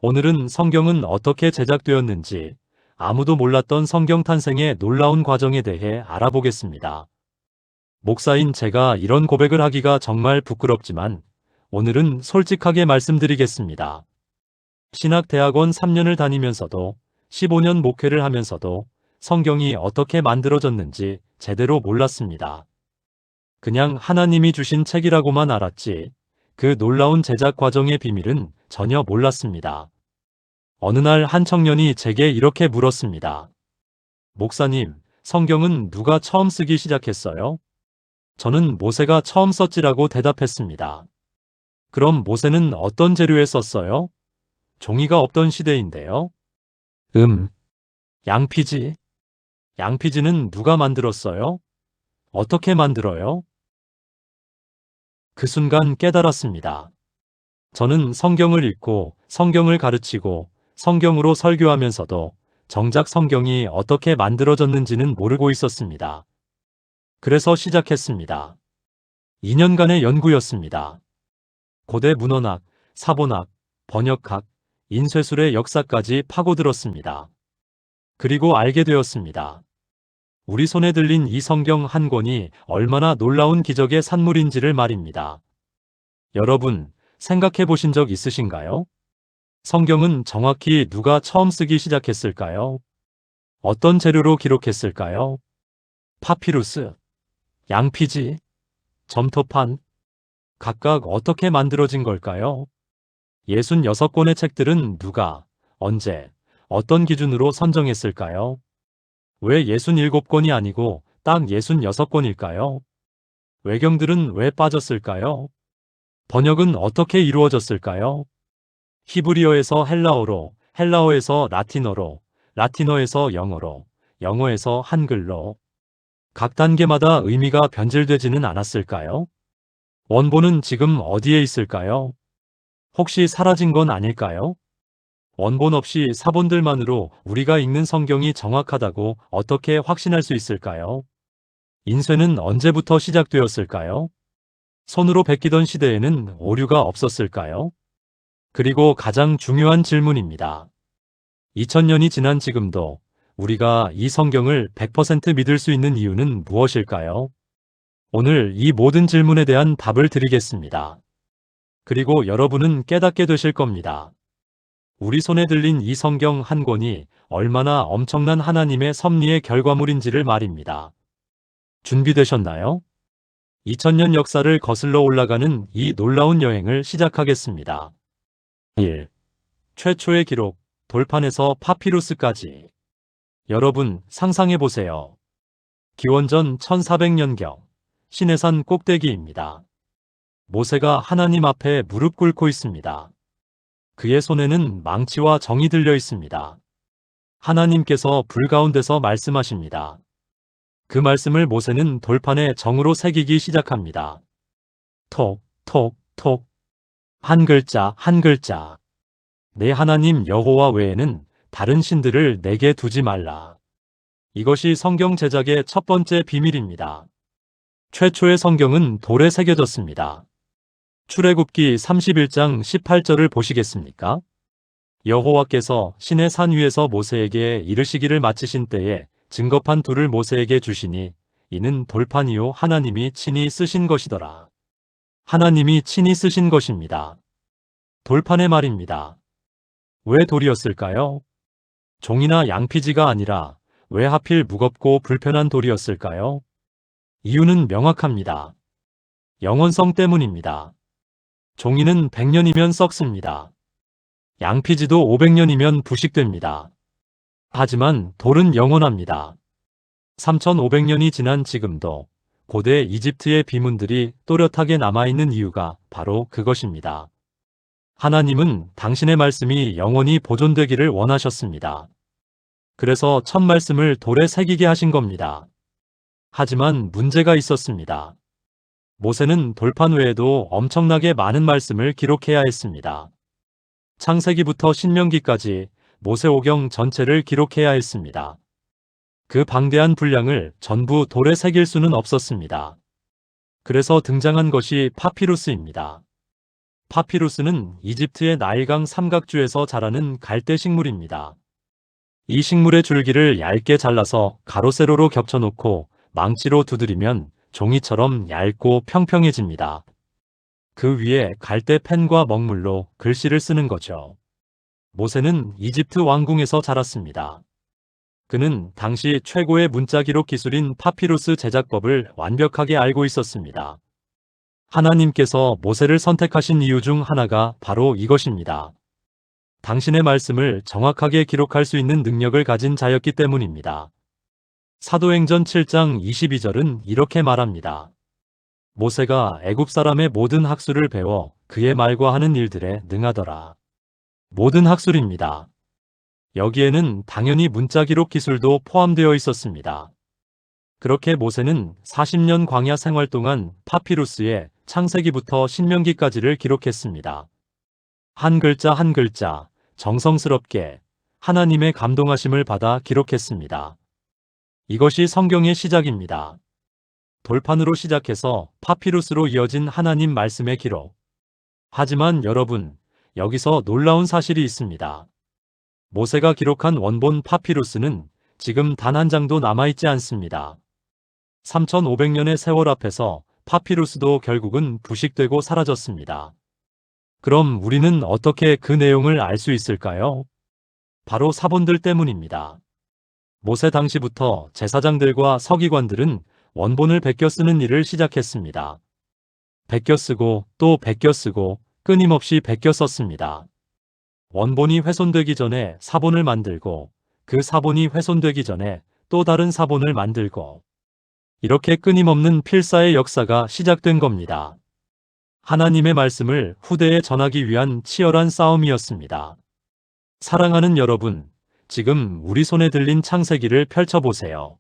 오늘은 성경은 어떻게 제작되었는지 아무도 몰랐던 성경 탄생의 놀라운 과정에 대해 알아보겠습니다. 목사인 제가 이런 고백을 하기가 정말 부끄럽지만 오늘은 솔직하게 말씀드리겠습니다. 신학대학원 3년을 다니면서도 15년 목회를 하면서도 성경이 어떻게 만들어졌는지 제대로 몰랐습니다. 그냥 하나님이 주신 책이라고만 알았지 그 놀라운 제작 과정의 비밀은 전혀 몰랐습니다. 어느 날 한 청년이 제게 이렇게 물었습니다. 목사님, 성경은 누가 처음 쓰기 시작했어요? 저는 모세가 처음 썼지라고 대답했습니다. 그럼 모세는 어떤 재료에 썼어요? 종이가 없던 시대인데요. 양피지. 양피지는 누가 만들었어요? 어떻게 만들어요? 그 순간 깨달았습니다. 저는 성경을 읽고 성경을 가르치고 성경으로 설교하면서도 정작 성경이 어떻게 만들어졌는지는 모르고 있었습니다. 그래서 시작했습니다. 2년간의 연구였습니다. 고대 문헌학, 사본학, 번역학, 인쇄술의 역사까지 파고들었습니다. 그리고 알게 되었습니다. 우리 손에 들린 이 성경 한 권이 얼마나 놀라운 기적의 산물인지를 말입니다. 여러분, 생각해 보신 적 있으신가요? 성경은 정확히 누가 처음 쓰기 시작했을까요? 어떤 재료로 기록했을까요? 파피루스, 양피지, 점토판, 각각 어떻게 만들어진 걸까요? 66권의 책들은 누가, 언제, 어떤 기준으로 선정했을까요? 왜 67권이 아니고 딱 66권일까요? 외경들은 왜 빠졌을까요? 번역은 어떻게 이루어졌을까요? 히브리어에서 헬라어로, 헬라어에서 라틴어로, 라틴어에서 영어로, 영어에서 한글로 각 단계마다 의미가 변질되지는 않았을까요? 원본은 지금 어디에 있을까요? 혹시 사라진 건 아닐까요? 원본 없이 사본들만으로 우리가 읽는 성경이 정확하다고 어떻게 확신할 수 있을까요? 인쇄는 언제부터 시작되었을까요? 손으로 베끼던 시대에는 오류가 없었을까요? 그리고 가장 중요한 질문입니다. 2000년이 지난 지금도 우리가 이 성경을 100% 믿을 수 있는 이유는 무엇일까요? 오늘 이 모든 질문에 대한 답을 드리겠습니다. 그리고 여러분은 깨닫게 되실 겁니다. 우리 손에 들린 이 성경 한 권이 얼마나 엄청난 하나님의 섭리의 결과물인지를 말입니다. 준비되셨나요? 2000년 역사를 거슬러 올라가는 이 놀라운 여행을 시작하겠습니다. 1. 최초의 기록, 돌판에서 파피루스까지. 여러분, 상상해보세요. 기원전 1400년경, 시내산 꼭대기입니다. 모세가 하나님 앞에 무릎 꿇고 있습니다. 그의 손에는 망치와 정이 들려 있습니다. 하나님께서 불 가운데서 말씀하십니다. 그 말씀을 모세는 돌판에 정으로 새기기 시작합니다. 톡, 톡, 톡. 한 글자, 한 글자. 내 하나님 여호와 외에는 다른 신들을 내게 두지 말라. 이것이 성경 제작의 첫 번째 비밀입니다. 최초의 성경은 돌에 새겨졌습니다. 출애굽기 31장 18절을 보시겠습니까? 여호와께서 시내 산 위에서 모세에게 이르시기를 마치신 때에 증거판 둘을 모세에게 주시니 이는 돌판이요 하나님이 친히 쓰신 것이더라. 하나님이 친히 쓰신 것입니다. 돌판의 말입니다. 왜 돌이었을까요? 종이나 양피지가 아니라 왜 하필 무겁고 불편한 돌이었을까요? 이유는 명확합니다. 영원성 때문입니다. 종이는 100년이면 썩습니다. 양피지도 500년이면 부식됩니다. 하지만 돌은 영원합니다. 3500년이 지난 지금도 고대 이집트의 비문들이 또렷하게 남아있는 이유가 바로 그것입니다. 하나님은 당신의 말씀이 영원히 보존되기를 원하셨습니다. 그래서 첫 말씀을 돌에 새기게 하신 겁니다. 하지만 문제가 있었습니다. 모세는 돌판 외에도 엄청나게 많은 말씀을 기록해야 했습니다. 창세기부터 신명기까지 모세오경 전체를 기록해야 했습니다. 그 방대한 분량을 전부 돌에 새길 수는 없었습니다. 그래서 등장한 것이 파피루스입니다. 파피루스는 이집트의 나일강 삼각주에서 자라는 갈대 식물입니다. 이 식물의 줄기를 얇게 잘라서 가로 세로로 겹쳐놓고 망치로 두드리면 종이처럼 얇고 평평해집니다. 그 위에 갈대 펜과 먹물로 글씨를 쓰는 거죠. 모세는 이집트 왕궁에서 자랐습니다. 그는 당시 최고의 문자 기록 기술인 파피루스 제작법을 완벽하게 알고 있었습니다. 하나님께서 모세를 선택하신 이유 중 하나가 바로 이것입니다. 당신의 말씀을 정확하게 기록할 수 있는 능력을 가진 자였기 때문입니다. 사도행전 7장 22절은 이렇게 말합니다. 모세가 애굽 사람의 모든 학술을 배워 그의 말과 하는 일들에 능하더라. 모든 학술입니다. 여기에는 당연히 문자 기록 기술도 포함되어 있었습니다. 그렇게 모세는 40년 광야 생활 동안 파피루스에 창세기부터 신명기까지를 기록했습니다. 한 글자 한 글자 정성스럽게 하나님의 감동하심을 받아 기록했습니다. 이것이 성경의 시작입니다. 돌판으로 시작해서 파피루스로 이어진 하나님 말씀의 기록. 하지만 여러분, 여기서 놀라운 사실이 있습니다. 모세가 기록한 원본 파피루스는 지금 단 한 장도 남아있지 않습니다. 3500년의 세월 앞에서 파피루스도 결국은 부식되고 사라졌습니다. 그럼 우리는 어떻게 그 내용을 알 수 있을까요? 바로 사본들 때문입니다. 모세 당시부터 제사장들과 서기관들은 원본을 베껴 쓰는 일을 시작했습니다. 베껴 쓰고 또 베껴 쓰고 끊임없이 베껴 썼습니다. 원본이 훼손되기 전에 사본을 만들고 그 사본이 훼손되기 전에 또 다른 사본을 만들고 이렇게 끊임없는 필사의 역사가 시작된 겁니다. 하나님의 말씀을 후대에 전하기 위한 치열한 싸움이었습니다. 사랑하는 여러분, 지금 우리 손에 들린 창세기를 펼쳐보세요.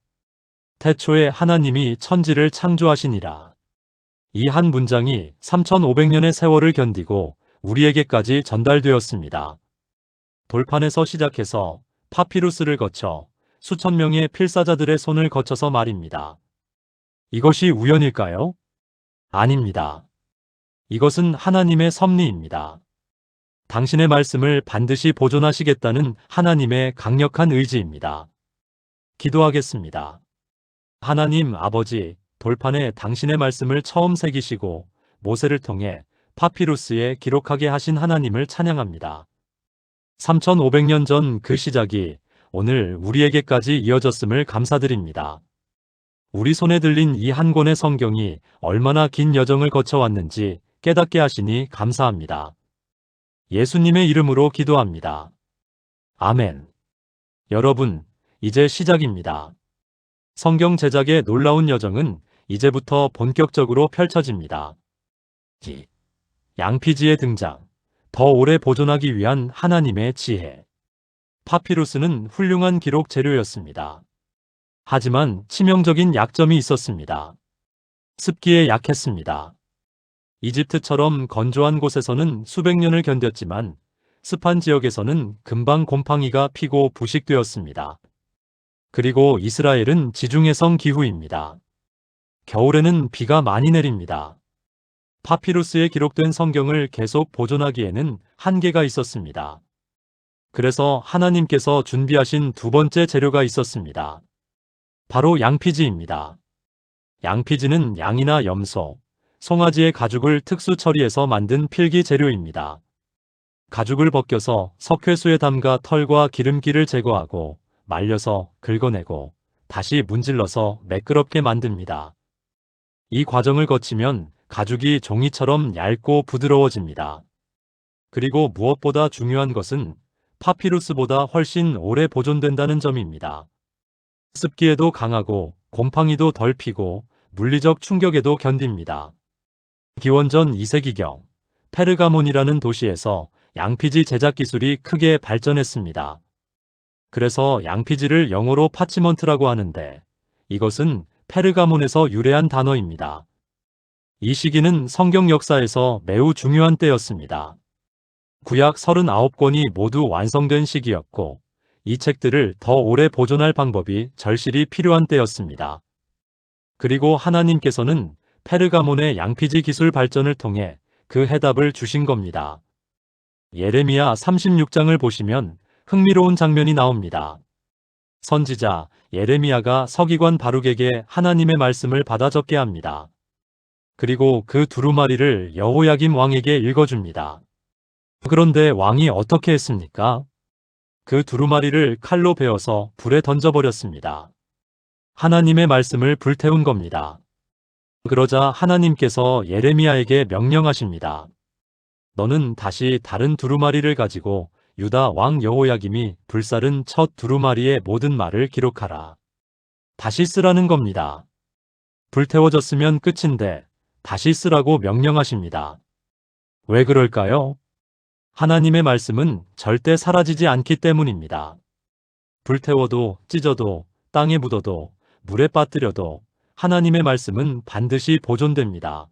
태초에 하나님이 천지를 창조하시니라. 이 한 문장이 3500년의 세월을 견디고 우리에게까지 전달되었습니다. 돌판에서 시작해서 파피루스를 거쳐 수천 명의 필사자들의 손을 거쳐서 말입니다. 이것이 우연일까요? 아닙니다. 이것은 하나님의 섭리입니다. 당신의 말씀을 반드시 보존하시겠다는 하나님의 강력한 의지입니다. 기도하겠습니다. 하나님 아버지, 돌판에 당신의 말씀을 처음 새기시고 모세를 통해 파피루스에 기록하게 하신 하나님을 찬양합니다. 3500년 전 그 시작이 오늘 우리에게까지 이어졌음을 감사드립니다. 우리 손에 들린 이 한 권의 성경이 얼마나 긴 여정을 거쳐왔는지 깨닫게 하시니 감사합니다. 예수님의 이름으로 기도합니다. 아멘. 여러분, 이제 시작입니다. 성경 제작의 놀라운 여정은 이제부터 본격적으로 펼쳐집니다. 양피지의 등장, 더 오래 보존하기 위한 하나님의 지혜. 파피루스는 훌륭한 기록 재료였습니다. 하지만 치명적인 약점이 있었습니다. 습기에 약했습니다. 이집트처럼 건조한 곳에서는 수백 년을 견뎠지만 습한 지역에서는 금방 곰팡이가 피고 부식되었습니다. 그리고 이스라엘은 지중해성 기후입니다. 겨울에는 비가 많이 내립니다. 파피루스에 기록된 성경을 계속 보존하기에는 한계가 있었습니다. 그래서 하나님께서 준비하신 두 번째 재료가 있었습니다. 바로 양피지입니다. 양피지는 양이나 염소, 송아지의 가죽을 특수 처리해서 만든 필기 재료입니다. 가죽을 벗겨서 석회수에 담가 털과 기름기를 제거하고 말려서 긁어내고 다시 문질러서 매끄럽게 만듭니다. 이 과정을 거치면 가죽이 종이처럼 얇고 부드러워집니다. 그리고 무엇보다 중요한 것은 파피루스보다 훨씬 오래 보존된다는 점입니다. 습기에도 강하고 곰팡이도 덜 피고 물리적 충격에도 견딥니다. 기원전 2세기경 페르가몬이라는 도시에서 양피지 제작 기술이 크게 발전했습니다. 그래서 양피지를 영어로 파치먼트라고 하는데 이것은 페르가몬에서 유래한 단어입니다. 이 시기는 성경 역사에서 매우 중요한 때였습니다. 구약 39권이 모두 완성된 시기였고 이 책들을 더 오래 보존할 방법이 절실히 필요한 때였습니다. 그리고 하나님께서는 페르가몬의 양피지 기술 발전을 통해 그 해답을 주신 겁니다. 예레미야 36장을 보시면 흥미로운 장면이 나옵니다. 선지자 예레미야가 서기관 바룩에게 하나님의 말씀을 받아 적게 합니다. 그리고 그 두루마리를 여호야김 왕에게 읽어줍니다. 그런데 왕이 어떻게 했습니까? 그 두루마리를 칼로 베어서 불에 던져버렸습니다. 하나님의 말씀을 불태운 겁니다. 그러자 하나님께서 예레미야에게 명령하십니다. 너는 다시 다른 두루마리를 가지고 유다 왕 여호야김이 불살은 첫 두루마리의 모든 말을 기록하라. 다시 쓰라는 겁니다. 불태워졌으면 끝인데 다시 쓰라고 명령하십니다. 왜 그럴까요? 하나님의 말씀은 절대 사라지지 않기 때문입니다. 불태워도 찢어도 땅에 묻어도 물에 빠뜨려도 하나님의 말씀은 반드시 보존됩니다.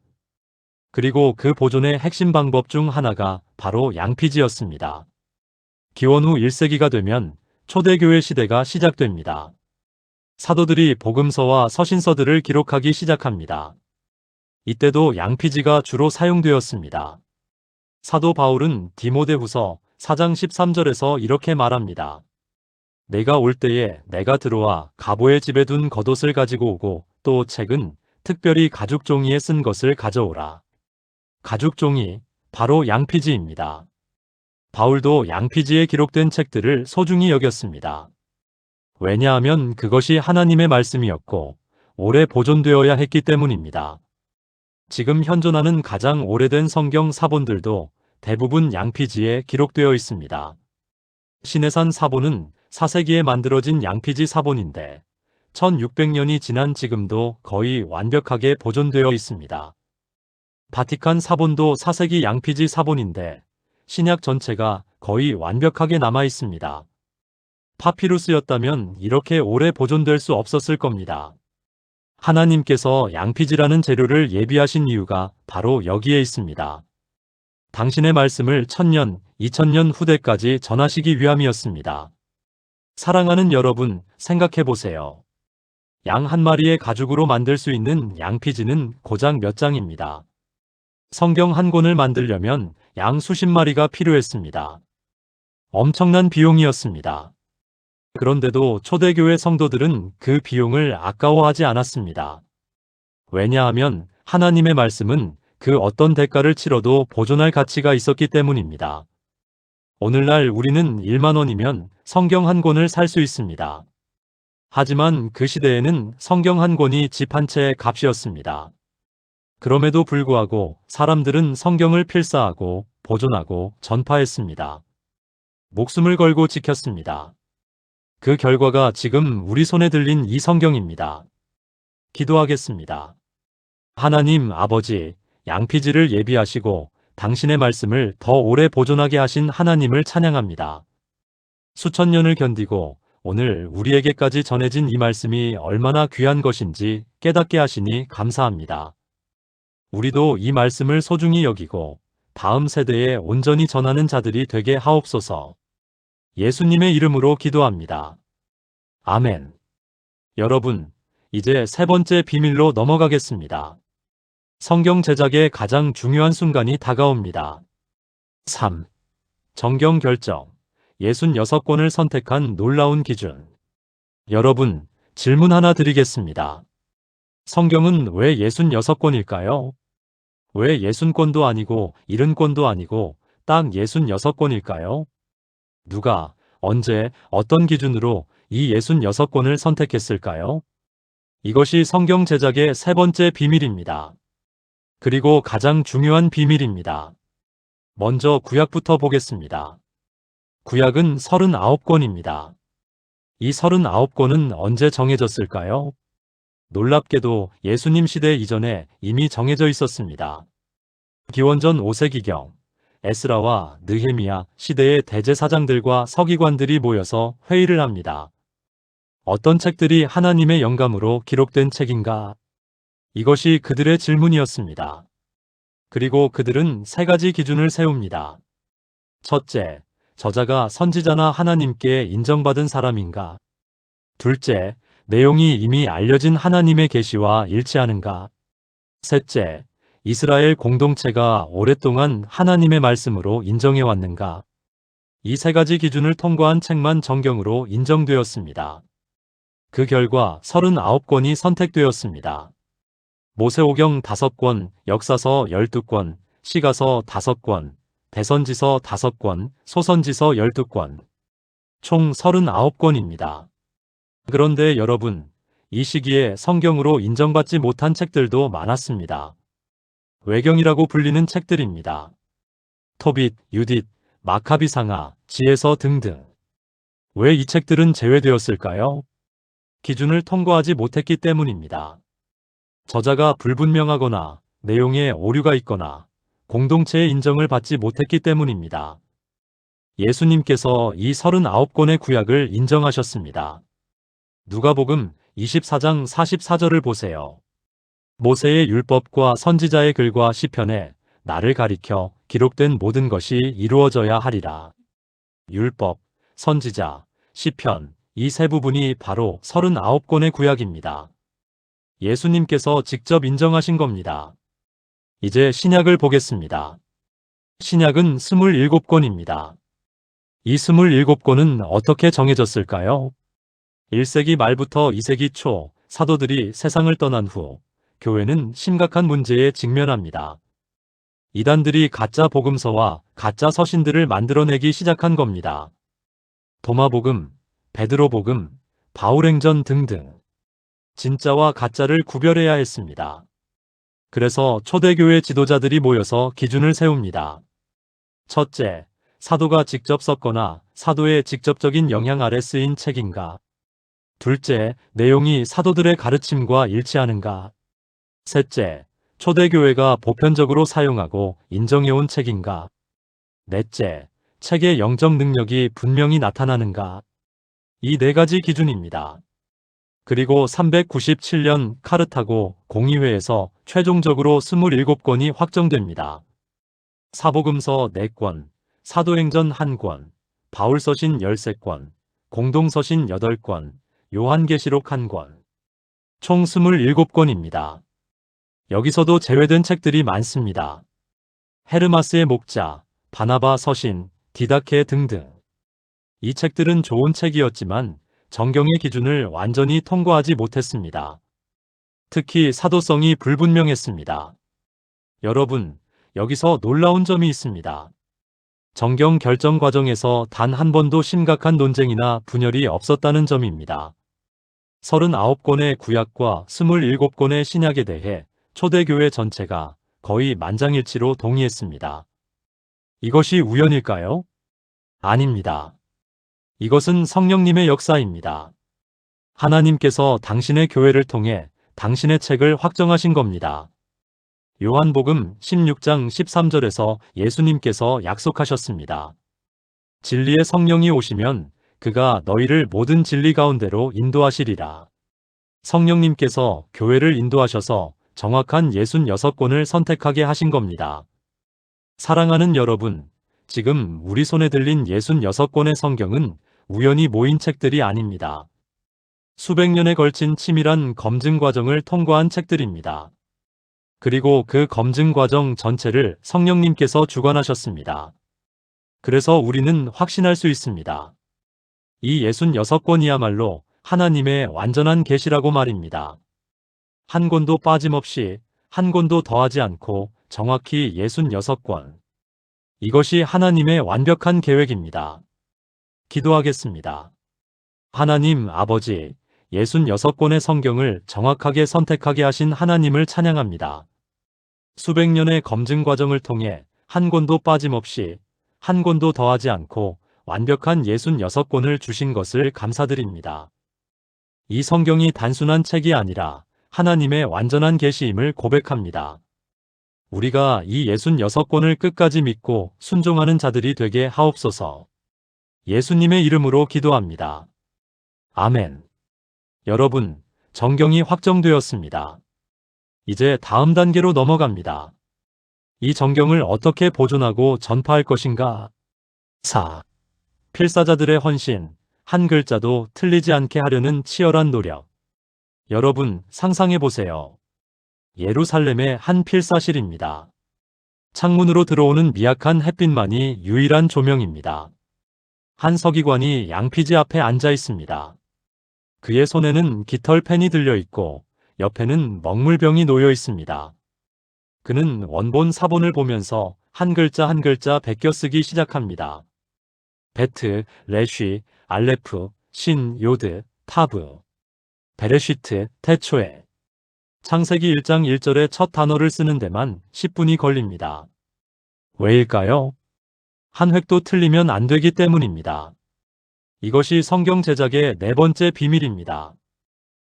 그리고 그 보존의 핵심 방법 중 하나가 바로 양피지였습니다. 기원 후 1세기가 되면 초대교회 시대가 시작됩니다. 사도들이 복음서와 서신서들을 기록하기 시작합니다. 이때도 양피지가 주로 사용되었습니다. 사도 바울은 디모데후서 4장 13절에서 이렇게 말합니다. 내가 올 때에 내가 들어와 가보의 집에 둔 겉옷을 가지고 오고 또 책은 특별히 가죽 종이에 쓴 것을 가져오라. 가죽 종이 바로 양피지입니다. 바울도 양피지에 기록된 책들을 소중히 여겼습니다. 왜냐하면 그것이 하나님의 말씀이었고 오래 보존되어야 했기 때문입니다. 지금 현존하는 가장 오래된 성경 사본들도 대부분 양피지에 기록되어 있습니다. 시내산 사본은 4세기에 만들어진 양피지 사본인데 1600년이 지난 지금도 거의 완벽하게 보존되어 있습니다. 바티칸 사본도 4세기 양피지 사본인데 신약 전체가 거의 완벽하게 남아 있습니다. 파피루스였다면 이렇게 오래 보존될 수 없었을 겁니다. 하나님께서 양피지라는 재료를 예비하신 이유가 바로 여기에 있습니다. 당신의 말씀을 1000년, 2000년 후대까지 전하시기 위함이었습니다. 사랑하는 여러분, 생각해 보세요. 양 한 마리의 가죽으로 만들 수 있는 양피지는 고작 몇 장입니다. 성경 한 권을 만들려면 양 수십 마리가 필요했습니다. 엄청난 비용이었습니다. 그런데도 초대교회 성도들은 그 비용을 아까워하지 않았습니다. 왜냐하면 하나님의 말씀은 그 어떤 대가를 치러도 보존할 가치가 있었기 때문입니다. 오늘날 우리는 1만 원이면 성경 한 권을 살 수 있습니다. 하지만 그 시대에는 성경 한 권이 집 한 채의 값이었습니다. 그럼에도 불구하고 사람들은 성경을 필사하고 보존하고 전파했습니다. 목숨을 걸고 지켰습니다. 그 결과가 지금 우리 손에 들린 이 성경입니다. 기도하겠습니다. 하나님 아버지, 양피지를 예비하시고 당신의 말씀을 더 오래 보존하게 하신 하나님을 찬양합니다. 수천 년을 견디고 오늘 우리에게까지 전해진 이 말씀이 얼마나 귀한 것인지 깨닫게 하시니 감사합니다. 우리도 이 말씀을 소중히 여기고 다음 세대에 온전히 전하는 자들이 되게 하옵소서. 예수님의 이름으로 기도합니다. 아멘. 여러분, 이제 세 번째 비밀로 넘어가겠습니다. 성경 제작의 가장 중요한 순간이 다가옵니다. 3. 정경 결정. 66권을 선택한 놀라운 기준. 여러분, 질문 하나 드리겠습니다. 성경은 왜 66권일까요? 왜 60권도 아니고 70권도 아니고 딱 66권일까요? 누가, 언제, 어떤 기준으로 이 66권을 선택했을까요? 이것이 성경 제작의 세 번째 비밀입니다. 그리고 가장 중요한 비밀입니다. 먼저 구약부터 보겠습니다. 구약은 39권입니다. 이 39권은 언제 정해졌을까요? 놀랍게도 예수님 시대 이전에 이미 정해져 있었습니다. 기원전 5세기경 에스라와 느헤미야 시대의 대제사장들과 서기관들이 모여서 회의를 합니다. 어떤 책들이 하나님의 영감으로 기록된 책인가? 이것이 그들의 질문이었습니다. 그리고 그들은 세 가지 기준을 세웁니다. 첫째, 저자가 선지자나 하나님께 인정받은 사람인가? 둘째, 내용이 이미 알려진 하나님의 계시와 일치하는가? 셋째, 이스라엘 공동체가 오랫동안 하나님의 말씀으로 인정해 왔는가? 이 세 가지 기준을 통과한 책만 정경으로 인정되었습니다. 그 결과 39권이 선택되었습니다. 모세오경 5권, 역사서 12권, 시가서 5권, 대선지서 5권, 소선지서 12권, 총 39권입니다. 그런데 여러분, 이 시기에 성경으로 인정받지 못한 책들도 많았습니다. 외경이라고 불리는 책들입니다. 토빗, 유딧, 마카비상하, 지혜서 등등. 왜 이 책들은 제외되었을까요? 기준을 통과하지 못했기 때문입니다. 저자가 불분명하거나 내용에 오류가 있거나 공동체의 인정을 받지 못했기 때문입니다. 예수님께서 이 39권의 구약을 인정하셨습니다. 누가복음 24장 44절을 보세요. 모세의 율법과 선지자의 글과 시편에 나를 가리켜 기록된 모든 것이 이루어져야 하리라. 율법, 선지자, 시편, 이 세 부분이 바로 39권의 구약입니다. 예수님께서 직접 인정하신 겁니다. 이제 신약을 보겠습니다. 신약은 27권입니다. 이 27권은 어떻게 정해졌을까요? 1세기 말부터 2세기 초 사도들이 세상을 떠난 후 교회는 심각한 문제에 직면합니다. 이단들이 가짜 복음서와 가짜 서신들을 만들어내기 시작한 겁니다. 도마복음, 베드로복음, 바울행전 등등. 진짜와 가짜를 구별해야 했습니다. 그래서 초대교회 지도자들이 모여서 기준을 세웁니다. 첫째, 사도가 직접 썼거나 사도의 직접적인 영향 아래 쓰인 책인가? 둘째, 내용이 사도들의 가르침과 일치하는가? 셋째, 초대교회가 보편적으로 사용하고 인정해온 책인가? 넷째, 책의 영적 능력이 분명히 나타나는가? 이 네 가지 기준입니다. 그리고 397년 카르타고 공의회에서 최종적으로 27권이 확정됩니다. 사복음서 4권, 사도행전 1권, 바울서신 13권, 공동서신 8권, 요한계시록 1권, 총 27권입니다. 여기서도 제외된 책들이 많습니다. 헤르마스의 목자, 바나바 서신, 디다케 등등. 이 책들은 좋은 책이었지만 정경의 기준을 완전히 통과하지 못했습니다. 특히 사도성이 불분명했습니다. 여러분, 여기서 놀라운 점이 있습니다. 정경 결정 과정에서 단 한 번도 심각한 논쟁이나 분열이 없었다는 점입니다. 39권의 구약과 27권의 신약에 대해 초대교회 전체가 거의 만장일치로 동의했습니다. 이것이 우연일까요? 아닙니다. 이것은 성령님의 역사입니다. 하나님께서 당신의 교회를 통해 당신의 책을 확정하신 겁니다. 요한복음 16장 13절에서 예수님께서 약속하셨습니다. 진리의 성령이 오시면 그가 너희를 모든 진리 가운데로 인도하시리라. 성령님께서 교회를 인도하셔서 정확한 66권을 선택하게 하신 겁니다. 사랑하는 여러분, 지금 우리 손에 들린 66권의 성경은 우연히 모인 책들이 아닙니다. 수백 년에 걸친 치밀한 검증 과정을 통과한 책들입니다. 그리고 그 검증 과정 전체를 성령님께서 주관하셨습니다. 그래서 우리는 확신할 수 있습니다. 이 66권이야말로 하나님의 완전한 계시라고 말입니다. 한 권도 빠짐없이, 한 권도 더하지 않고 정확히 66권. 이것이 하나님의 완벽한 계획입니다. 기도하겠습니다. 하나님 아버지, 66권의 성경을 정확하게 선택하게 하신 하나님을 찬양합니다. 수백 년의 검증 과정을 통해 한 권도 빠짐없이, 한 권도 더하지 않고 완벽한 66권을 주신 것을 감사드립니다. 이 성경이 단순한 책이 아니라 하나님의 완전한 계시임을 고백합니다. 우리가 이 66권을 끝까지 믿고 순종하는 자들이 되게 하옵소서. 예수님의 이름으로 기도합니다. 아멘. 여러분, 정경이 확정되었습니다. 이제 다음 단계로 넘어갑니다. 이 정경을 어떻게 보존하고 전파할 것인가? 4. 필사자들의 헌신, 한 글자도 틀리지 않게 하려는 치열한 노력. 여러분, 상상해 보세요. 예루살렘의 한 필사실입니다. 창문으로 들어오는 미약한 햇빛만이 유일한 조명입니다. 한 서기관이 양피지 앞에 앉아 있습니다. 그의 손에는 깃털 펜이 들려 있고 옆에는 먹물병이 놓여 있습니다. 그는 원본 사본을 보면서 한 글자 한 글자 베껴 쓰기 시작합니다. 베트, 레쉬, 알레프, 신, 요드, 타브, 베레시트, 태초에. 창세기 1장 1절의 첫 단어를 쓰는 데만 10분이 걸립니다. 왜일까요? 한 획도 틀리면 안 되기 때문입니다. 이것이 성경 제작의 네 번째 비밀입니다.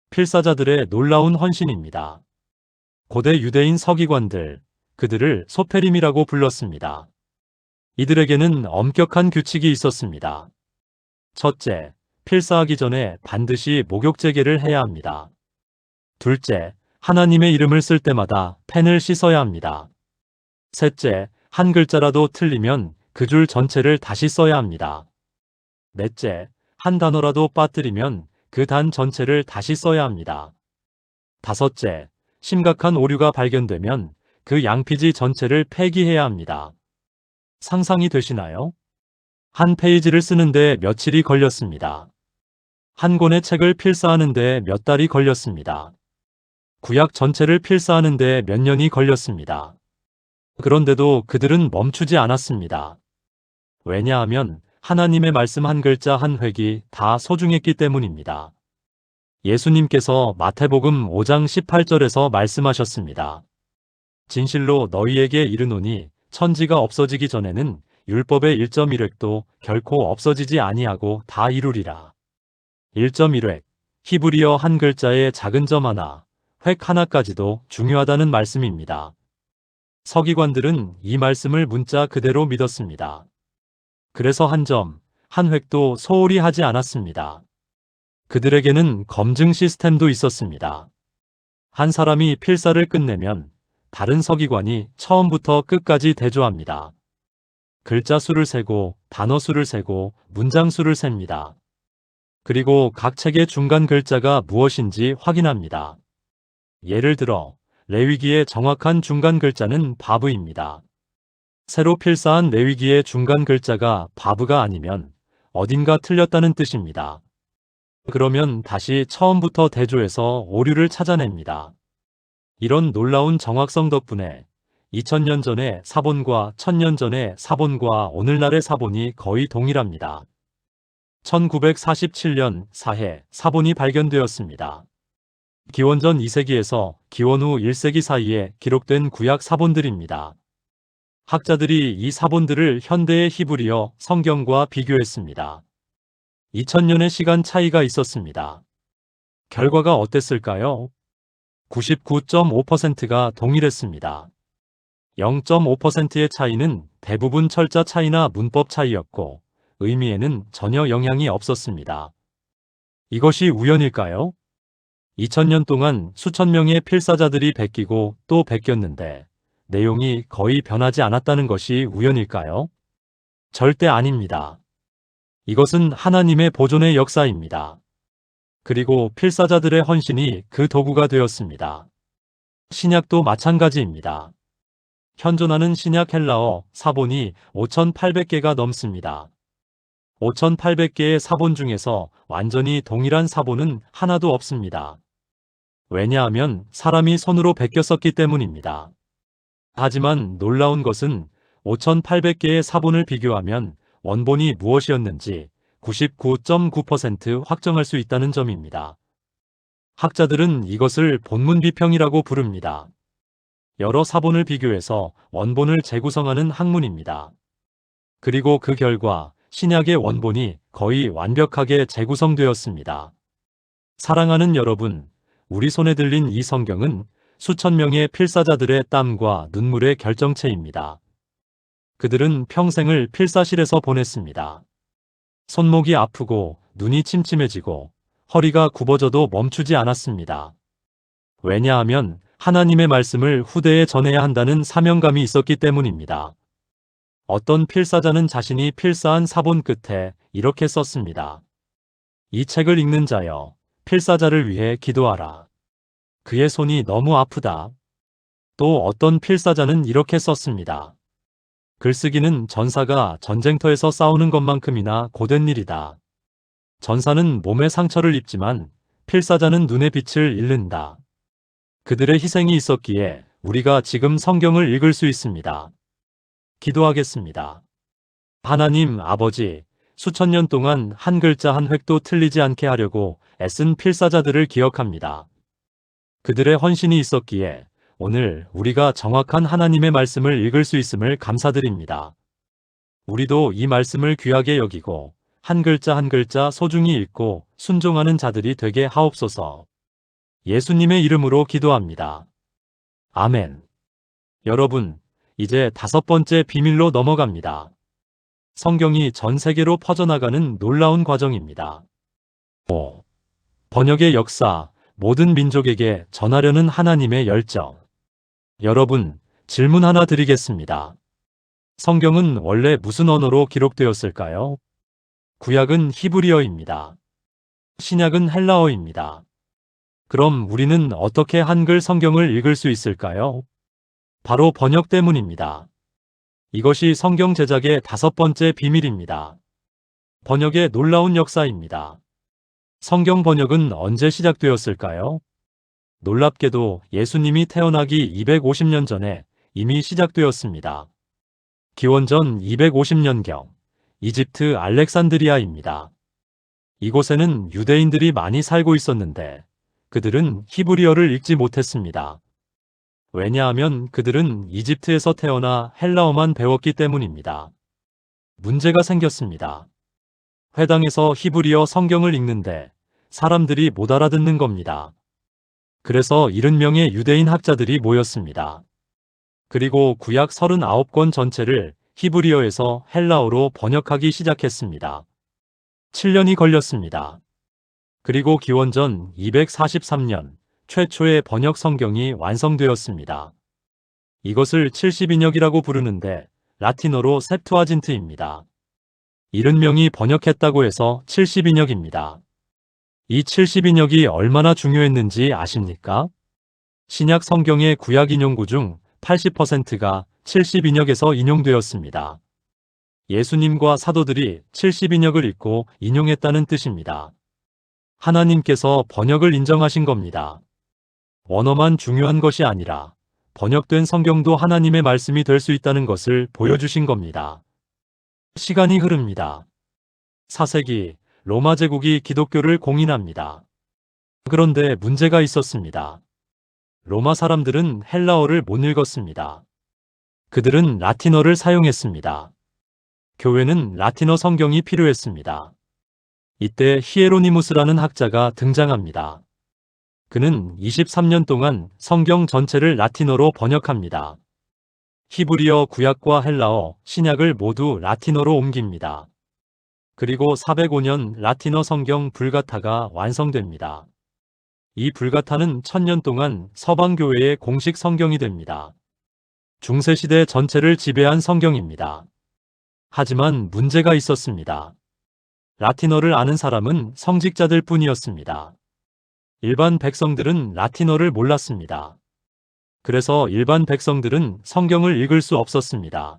필사자들의 놀라운 헌신입니다. 고대 유대인 서기관들, 그들을 소페림이라고 불렀습니다. 이들에게는 엄격한 규칙이 있었습니다. 첫째, 필사하기 전에 반드시 목욕제계를 해야 합니다. 둘째, 하나님의 이름을 쓸 때마다 펜을 씻어야 합니다. 셋째, 한 글자라도 틀리면 그 줄 전체를 다시 써야 합니다. 넷째, 한 단어라도 빠뜨리면 그 단 전체를 다시 써야 합니다. 다섯째, 심각한 오류가 발견되면 그 양피지 전체를 폐기해야 합니다. 상상이 되시나요? 한 페이지를 쓰는데 며칠이 걸렸습니다. 한 권의 책을 필사하는데 몇 달이 걸렸습니다. 구약 전체를 필사하는데 몇 년이 걸렸습니다. 그런데도 그들은 멈추지 않았습니다. 왜냐하면 하나님의 말씀 한 글자 한 획이 다 소중했기 때문입니다. 예수님께서 마태복음 5장 18절에서 말씀하셨습니다. 진실로 너희에게 이르노니 천지가 없어지기 전에는 율법의 1.1획도 결코 없어지지 아니하고 다 이루리라. 1.1획, 히브리어 한 글자의 작은 점 하나, 획 하나까지도 중요하다는 말씀입니다. 서기관들은 이 말씀을 문자 그대로 믿었습니다. 그래서 한 점, 한 획도 소홀히 하지 않았습니다. 그들에게는 검증 시스템도 있었습니다. 한 사람이 필사를 끝내면 다른 서기관이 처음부터 끝까지 대조합니다. 글자 수를 세고 단어 수를 세고 문장 수를 셉니다. 그리고 각 책의 중간 글자가 무엇인지 확인합니다. 예를 들어 레위기의 정확한 중간 글자는 바브입니다. 새로 필사한 레위기의 중간 글자가 바브가 아니면 어딘가 틀렸다는 뜻입니다. 그러면 다시 처음부터 대조해서 오류를 찾아냅니다. 이런 놀라운 정확성 덕분에 2000년 전의 사본과 1000년 전의 사본과 오늘날의 사본이 거의 동일합니다. 1947년 사해 사본이 발견되었습니다. 기원전 2세기에서 기원 후 1세기 사이에 기록된 구약 사본들입니다. 학자들이 이 사본들을 현대의 히브리어 성경과 비교했습니다. 2000년의 시간 차이가 있었습니다. 결과가 어땠을까요? 99.5%가 동일했습니다. 0.5%의 차이는 대부분 철자 차이나 문법 차이였고 의미에는 전혀 영향이 없었습니다. 이것이 우연일까요? 2000년 동안 수천 명의 필사자들이 베끼고 또 베꼈는데 내용이 거의 변하지 않았다는 것이 우연일까요? 절대 아닙니다. 이것은 하나님의 보존의 역사입니다. 그리고 필사자들의 헌신이 그 도구가 되었습니다. 신약도 마찬가지입니다. 현존하는 신약 헬라어 사본이 5,800개가 넘습니다. 5,800개의 사본 중에서 완전히 동일한 사본은 하나도 없습니다. 왜냐하면 사람이 손으로 베껴 썼기 때문입니다. 하지만 놀라운 것은 5,800개의 사본을 비교하면 원본이 무엇이었는지 99.9% 확정할 수 있다는 점입니다. 학자들은 이것을 본문 비평이라고 부릅니다. 여러 사본을 비교해서 원본을 재구성하는 학문입니다. 그리고 그 결과 신약의 원본이 거의 완벽하게 재구성되었습니다. 사랑하는 여러분, 우리 손에 들린 이 성경은 수천 명의 필사자들의 땀과 눈물의 결정체입니다. 그들은 평생을 필사실에서 보냈습니다. 손목이 아프고 눈이 침침해지고 허리가 굽어져도 멈추지 않았습니다. 왜냐하면 하나님의 말씀을 후대에 전해야 한다는 사명감이 있었기 때문입니다. 어떤 필사자는 자신이 필사한 사본 끝에 이렇게 썼습니다. 이 책을 읽는 자여, 필사자를 위해 기도하라. 그의 손이 너무 아프다. 또 어떤 필사자는 이렇게 썼습니다. 글쓰기는 전사가 전쟁터에서 싸우는 것만큼이나 고된 일이다. 전사는 몸에 상처를 입지만 필사자는 눈의 빛을 잃는다. 그들의 희생이 있었기에 우리가 지금 성경을 읽을 수 있습니다. 기도하겠습니다. 하나님 아버지, 수천 년 동안 한 글자 한 획도 틀리지 않게 하려고 애쓴 필사자들을 기억합니다. 그들의 헌신이 있었기에 오늘 우리가 정확한 하나님의 말씀을 읽을 수 있음을 감사드립니다. 우리도 이 말씀을 귀하게 여기고 한 글자 한 글자 소중히 읽고 순종하는 자들이 되게 하옵소서. 예수님의 이름으로 기도합니다. 아멘. 여러분, 이제 5번째 비밀로 넘어갑니다. 성경이 전 세계로 퍼져나가는 놀라운 과정입니다. 5. 번역의 역사, 모든 민족에게 전하려는 하나님의 열정. 여러분, 질문 하나 드리겠습니다. 성경은 원래 무슨 언어로 기록되었을까요? 구약은 히브리어입니다. 신약은 헬라어입니다. 그럼 우리는 어떻게 한글 성경을 읽을 수 있을까요? 바로 번역 때문입니다. 이것이 성경 제작의 5번째 비밀입니다. 번역의 놀라운 역사입니다. 성경 번역은 언제 시작되었을까요? 놀랍게도 예수님이 태어나기 250년 전에 이미 시작되었습니다. 기원전 250년경 이집트 알렉산드리아입니다. 이곳에는 유대인들이 많이 살고 있었는데 그들은 히브리어를 읽지 못했습니다. 왜냐하면 그들은 이집트에서 태어나 헬라어만 배웠기 때문입니다. 문제가 생겼습니다. 회당에서 히브리어 성경을 읽는데 사람들이 못 알아듣는 겁니다. 그래서 70명의 유대인 학자들이 모였습니다. 그리고 구약 39권 전체를 히브리어에서 헬라어로 번역하기 시작했습니다. 7년이 걸렸습니다. 그리고 기원전 243년 최초의 번역 성경이 완성되었습니다. 이것을 70인역이라고 부르는데 라틴어로 셉투아진트입니다. 70명이 번역했다고 해서 70인역입니다. 이 70인역이 얼마나 중요했는지 아십니까? 신약 성경의 구약 인용구 중 80%가 70인역에서 인용되었습니다. 예수님과 사도들이 70인역을 읽고 인용했다는 뜻입니다. 하나님께서 번역을 인정하신 겁니다. 원어만 중요한 것이 아니라 번역된 성경도 하나님의 말씀이 될 수 있다는 것을 보여주신 겁니다. 시간이 흐릅니다. 4세기 로마 제국이 기독교를 공인합니다. 그런데 문제가 있었습니다. 로마 사람들은 헬라어를 못 읽었습니다. 그들은 라틴어를 사용했습니다. 교회는 라틴어 성경이 필요했습니다. 이때 히에로니무스라는 학자가 등장합니다. 그는 23년 동안 성경 전체를 라틴어로 번역합니다. 히브리어 구약과 헬라어, 신약을 모두 라틴어로 옮깁니다. 그리고 405년 라틴어 성경 불가타가 완성됩니다. 이 불가타는 1000년 동안 서방교회의 공식 성경이 됩니다. 중세시대 전체를 지배한 성경입니다. 하지만 문제가 있었습니다. 라틴어를 아는 사람은 성직자들 뿐이었습니다. 일반 백성들은 라틴어를 몰랐습니다. 그래서 일반 백성들은 성경을 읽을 수 없었습니다.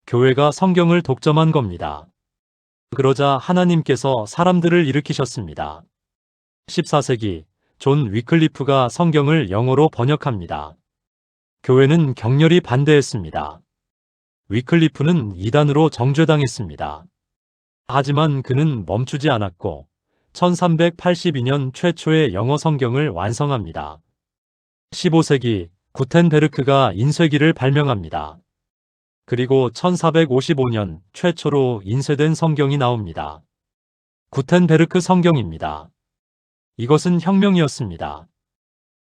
교회가 성경을 독점한 겁니다. 그러자 하나님께서 사람들을 일으키셨습니다. 14세기 존 위클리프가 성경을 영어로 번역합니다. 교회는 격렬히 반대했습니다. 위클리프는 이단으로 정죄당했습니다. 하지만 그는 멈추지 않았고 1382년 최초의 영어 성경을 완성합니다. 15세기 구텐베르크가 인쇄기를 발명합니다. 그리고 1455년 최초로 인쇄된 성경이 나옵니다. 구텐베르크 성경입니다. 이것은 혁명이었습니다.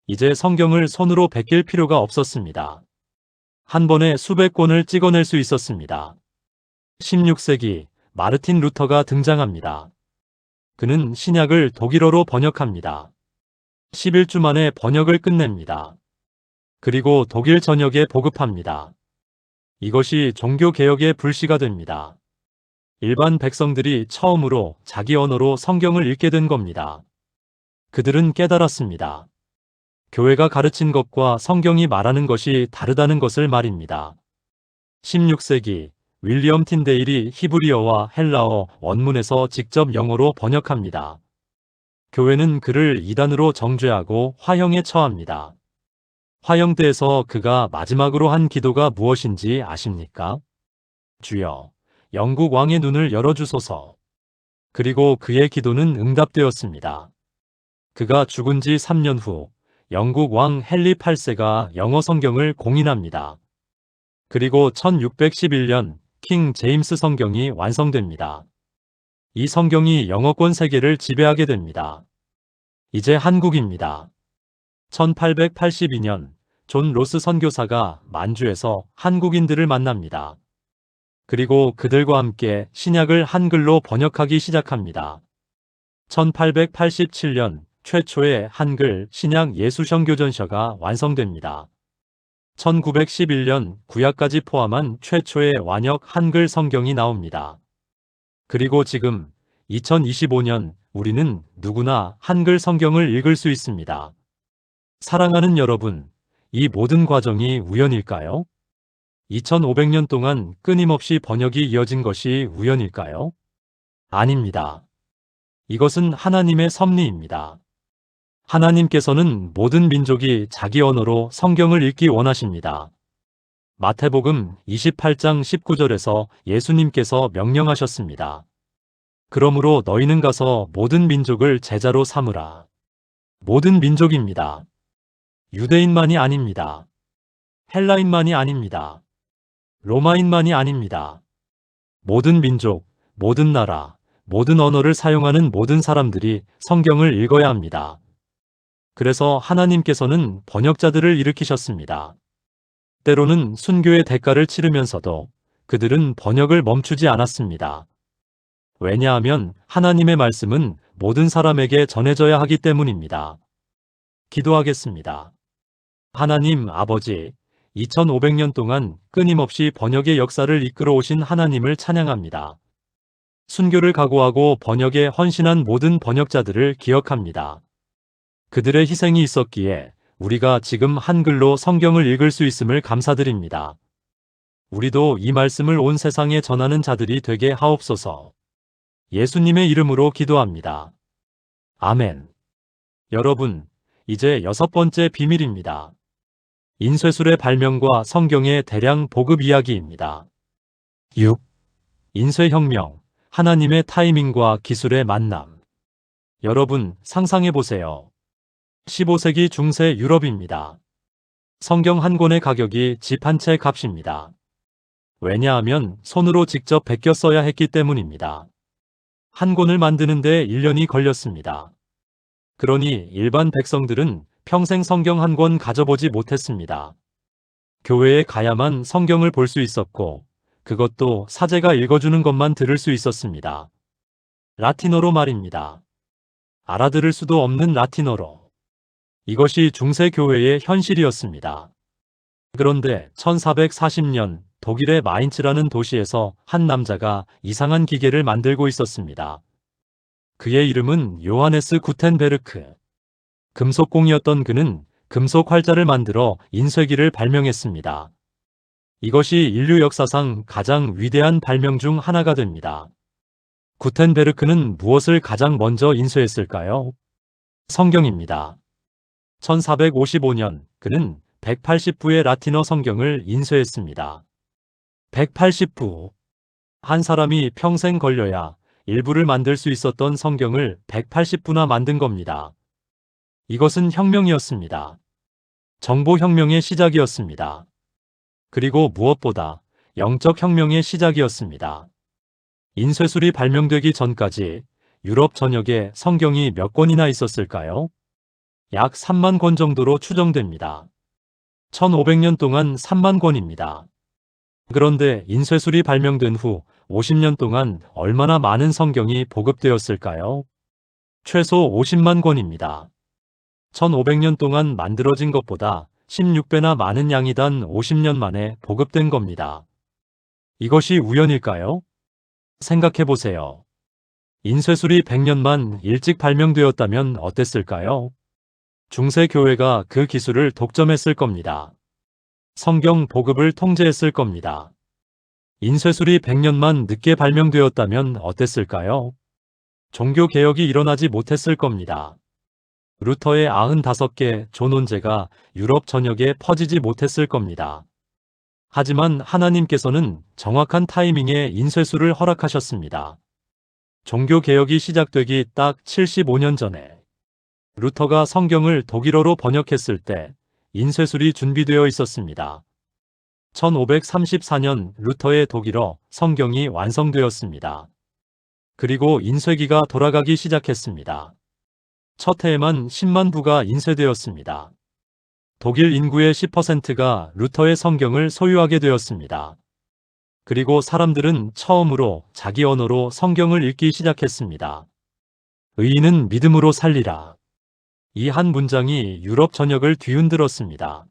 이제 성경을 손으로 베낄 필요가 없었습니다. 한 번에 수백 권을 찍어낼 수 있었습니다. 16세기 마르틴 루터가 등장합니다. 그는 신약을 독일어로 번역합니다. 11주 만에 번역을 끝냅니다. 그리고 독일 전역에 보급합니다. 이것이 종교개혁의 불씨가 됩니다. 일반 백성들이 처음으로 자기 언어로 성경을 읽게 된 겁니다. 그들은 깨달았습니다. 교회가 가르친 것과 성경이 말하는 것이 다르다는 것을 말입니다. 16세기 윌리엄 틴데일이 히브리어와 헬라어 원문에서 직접 영어로 번역합니다. 교회는 그를 이단으로 정죄하고 화형에 처합니다. 화형대에서 그가 마지막으로 한 기도가 무엇인지 아십니까? 주여, 영국 왕의 눈을 열어주소서. 그리고 그의 기도는 응답되었습니다. 그가 죽은 지 3년 후 영국 왕 헨리 8세가 영어 성경을 공인합니다. 그리고 1611년 킹 제임스 성경이 완성됩니다. 이 성경이 영어권 세계를 지배하게 됩니다. 이제 한국입니다. 1882년 존 로스 선교사가 만주에서 한국인들을 만납니다. 그리고 그들과 함께 신약을 한글로 번역하기 시작합니다. 1887년 최초의 한글 신약 예수성교전서가 완성됩니다. 1911년 구약까지 포함한 최초의 완역 한글 성경이 나옵니다. 그리고 지금 2025년 우리는 누구나 한글 성경을 읽을 수 있습니다. 사랑하는 여러분, 이 모든 과정이 우연일까요? 2500년 동안 끊임없이 번역이 이어진 것이 우연일까요? 아닙니다. 이것은 하나님의 섭리입니다. 하나님께서는 모든 민족이 자기 언어로 성경을 읽기 원하십니다. 마태복음 28장 19절에서 예수님께서 명령하셨습니다. 그러므로 너희는 가서 모든 민족을 제자로 삼으라. 모든 민족입니다. 유대인만이 아닙니다. 헬라인만이 아닙니다. 로마인만이 아닙니다. 모든 민족, 모든 나라, 모든 언어를 사용하는 모든 사람들이 성경을 읽어야 합니다. 그래서 하나님께서는 번역자들을 일으키셨습니다. 때로는 순교의 대가를 치르면서도 그들은 번역을 멈추지 않았습니다. 왜냐하면 하나님의 말씀은 모든 사람에게 전해져야 하기 때문입니다. 기도하겠습니다. 하나님 아버지, 2500년 동안 끊임없이 번역의 역사를 이끌어 오신 하나님을 찬양합니다. 순교를 각오하고 번역에 헌신한 모든 번역자들을 기억합니다. 그들의 희생이 있었기에 우리가 지금 한글로 성경을 읽을 수 있음을 감사드립니다. 우리도 이 말씀을 온 세상에 전하는 자들이 되게 하옵소서. 예수님의 이름으로 기도합니다. 아멘. 여러분, 이제 6번째 비밀입니다. 인쇄술의 발명과 성경의 대량 보급 이야기입니다. 6. 인쇄혁명, 하나님의 타이밍과 기술의 만남. 여러분, 상상해 보세요. 15세기 중세 유럽입니다. 성경 한 권의 가격이 집 한 채 값입니다. 왜냐하면 손으로 직접 베껴 써야 했기 때문입니다. 한 권을 만드는데 1년이 걸렸습니다. 그러니 일반 백성들은 평생 성경 한 권 가져보지 못했습니다. 교회에 가야만 성경을 볼 수 있었고, 그것도 사제가 읽어주는 것만 들을 수 있었습니다. 라틴어로 말입니다. 알아들을 수도 없는 라틴어로. 이것이 중세교회의 현실이었습니다. 그런데 1440년 독일의 마인츠라는 도시에서 한 남자가 이상한 기계를 만들고 있었습니다. 그의 이름은 요하네스 구텐베르크. 금속공이었던 그는 금속 활자를 만들어 인쇄기를 발명했습니다. 이것이 인류 역사상 가장 위대한 발명 중 하나가 됩니다. 구텐베르크는 무엇을 가장 먼저 인쇄했을까요? 성경입니다. 1455년 그는 180부의 라틴어 성경을 인쇄했습니다. 180부. 한 사람이 평생 걸려야 일부를 만들 수 있었던 성경을 180부나 만든 겁니다. 이것은 혁명이었습니다. 정보혁명의 시작이었습니다. 그리고 무엇보다 영적 혁명의 시작이었습니다. 인쇄술이 발명되기 전까지 유럽 전역에 성경이 몇 권이나 있었을까요? 약 3만 권 정도로 추정됩니다. 1500년 동안 3만 권입니다. 그런데 인쇄술이 발명된 후 50년 동안 얼마나 많은 성경이 보급되었을까요? 최소 50만 권입니다. 1500년 동안 만들어진 것보다 16배나 많은 양이 단 50년 만에 보급된 겁니다. 이것이 우연일까요? 생각해보세요. 인쇄술이 100년만 일찍 발명되었다면 어땠을까요? 중세 교회가 그 기술을 독점했을 겁니다. 성경 보급을 통제했을 겁니다. 인쇄술이 100년만 늦게 발명되었다면 어땠을까요? 종교개혁이 일어나지 못했을 겁니다. 루터의 95개 조논제가 유럽 전역에 퍼지지 못했을 겁니다. 하지만 하나님께서는 정확한 타이밍에 인쇄술을 허락하셨습니다. 종교개혁이 시작되기 딱 75년 전에 루터가 성경을 독일어로 번역했을 때 인쇄술이 준비되어 있었습니다. 1534년 루터의 독일어 성경이 완성되었습니다. 그리고 인쇄기가 돌아가기 시작했습니다. 첫 해에만 10만 부가 인쇄되었습니다. 독일 인구의 10%가 루터의 성경을 소유하게 되었습니다. 그리고 사람들은 처음으로 자기 언어로 성경을 읽기 시작했습니다. 의인은 믿음으로 살리라. 이 한 문장이 유럽 전역을 뒤흔들었습니다.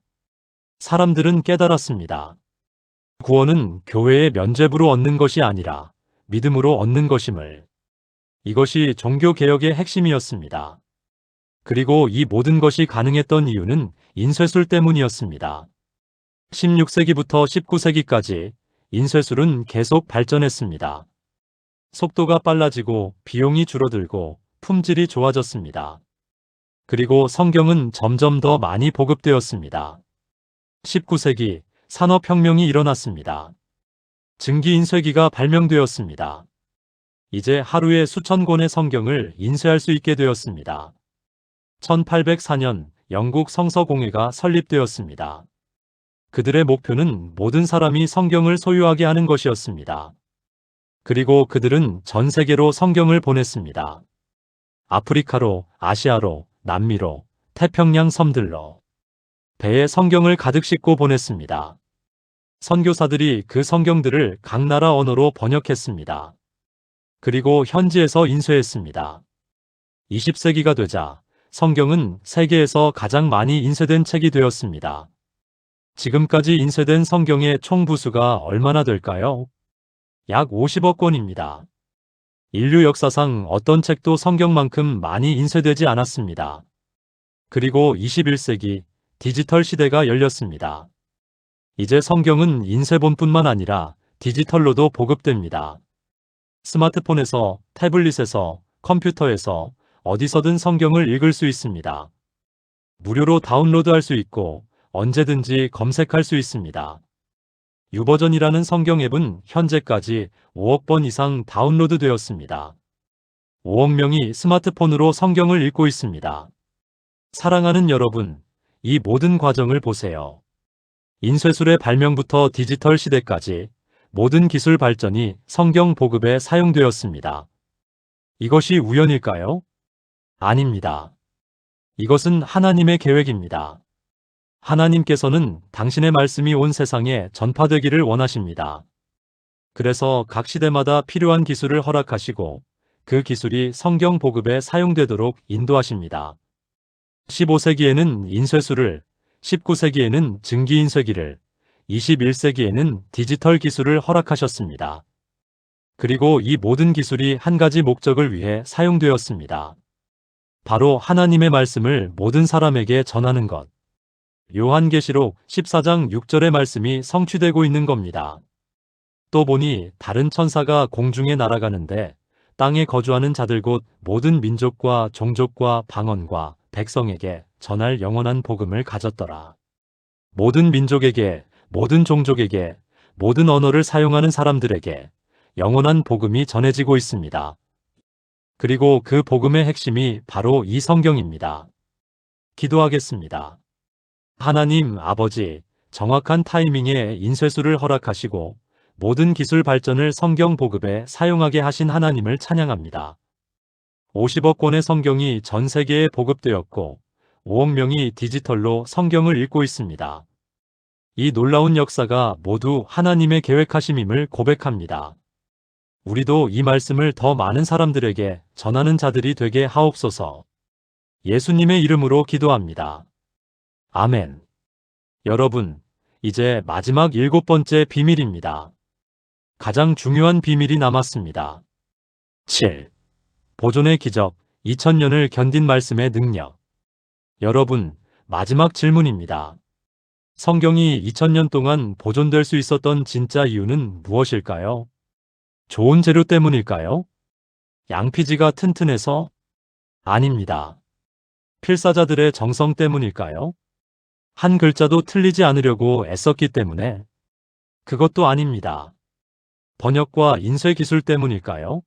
사람들은 깨달았습니다. 구원은 교회의 면죄부로 얻는 것이 아니라 믿음으로 얻는 것임을. 이것이 종교개혁의 핵심이었습니다. 그리고 이 모든 것이 가능했던 이유는 인쇄술 때문이었습니다. 16세기부터 19세기까지 인쇄술은 계속 발전했습니다. 속도가 빨라지고 비용이 줄어들고 품질이 좋아졌습니다. 그리고 성경은 점점 더 많이 보급되었습니다. 19세기 산업혁명이 일어났습니다. 증기인쇄기가 발명되었습니다. 이제 하루에 수천 권의 성경을 인쇄할 수 있게 되었습니다. 1804년 영국 성서공회가 설립되었습니다. 그들의 목표는 모든 사람이 성경을 소유하게 하는 것이었습니다. 그리고 그들은 전 세계로 성경을 보냈습니다. 아프리카로, 아시아로, 남미로, 태평양 섬들로 배에 성경을 가득 싣고 보냈습니다. 선교사들이 그 성경들을 각 나라 언어로 번역했습니다. 그리고 현지에서 인쇄했습니다. 20세기가 되자 성경은 세계에서 가장 많이 인쇄된 책이 되었습니다. 지금까지 인쇄된 성경의 총 부수가 얼마나 될까요? 약 50억 권입니다. 인류 역사상 어떤 책도 성경만큼 많이 인쇄되지 않았습니다. 그리고 21세기 디지털 시대가 열렸습니다. 이제 성경은 인쇄본뿐만 아니라 디지털로도 보급됩니다. 스마트폰에서, 태블릿에서, 컴퓨터에서 어디서든 성경을 읽을 수 있습니다. 무료로 다운로드할 수 있고 언제든지 검색할 수 있습니다. 유버전이라는 성경 앱은 현재까지 5억 번 이상 다운로드 되었습니다. 5억 명이 스마트폰으로 성경을 읽고 있습니다. 사랑하는 여러분, 이 모든 과정을 보세요. 인쇄술의 발명부터 디지털 시대까지 모든 기술 발전이 성경 보급에 사용되었습니다. 이것이 우연일까요? 아닙니다. 이것은 하나님의 계획입니다. 하나님께서는 당신의 말씀이 온 세상에 전파되기를 원하십니다. 그래서 각 시대마다 필요한 기술을 허락하시고 그 기술이 성경 보급에 사용되도록 인도하십니다. 15세기에는 인쇄술을, 19세기에는 증기인쇄기를, 21세기에는 디지털 기술을 허락하셨습니다. 그리고 이 모든 기술이 한 가지 목적을 위해 사용되었습니다. 바로 하나님의 말씀을 모든 사람에게 전하는 것. 요한계시록 14장 6절의 말씀이 성취되고 있는 겁니다. 또 보니 다른 천사가 공중에 날아가는데 땅에 거주하는 자들 곧 모든 민족과 종족과 방언과 백성에게 전할 영원한 복음을 가졌더라. 모든 민족에게, 모든 종족에게, 모든 언어를 사용하는 사람들에게 영원한 복음이 전해지고 있습니다. 그리고 그 복음의 핵심이 바로 이 성경입니다. 기도하겠습니다. 하나님 아버지, 정확한 타이밍에 인쇄술을 허락하시고 모든 기술 발전을 성경 보급에 사용하게 하신 하나님을 찬양합니다. 50억 권의 성경이 전 세계에 보급되었고 5억 명이 디지털로 성경을 읽고 있습니다. 이 놀라운 역사가 모두 하나님의 계획하심임을 고백합니다. 우리도 이 말씀을 더 많은 사람들에게 전하는 자들이 되게 하옵소서. 예수님의 이름으로 기도합니다. 아멘. 여러분, 이제 마지막 7번째 비밀입니다. 가장 중요한 비밀이 남았습니다. 7. 보존의 기적, 2000년을 견딘 말씀의 능력. 여러분, 마지막 질문입니다. 성경이 2000년 동안 보존될 수 있었던 진짜 이유는 무엇일까요? 좋은 재료 때문일까요? 양피지가 튼튼해서? 아닙니다. 필사자들의 정성 때문일까요? 한 글자도 틀리지 않으려고 애썼기 때문에? 그것도 아닙니다. 번역과 인쇄 기술 때문일까요?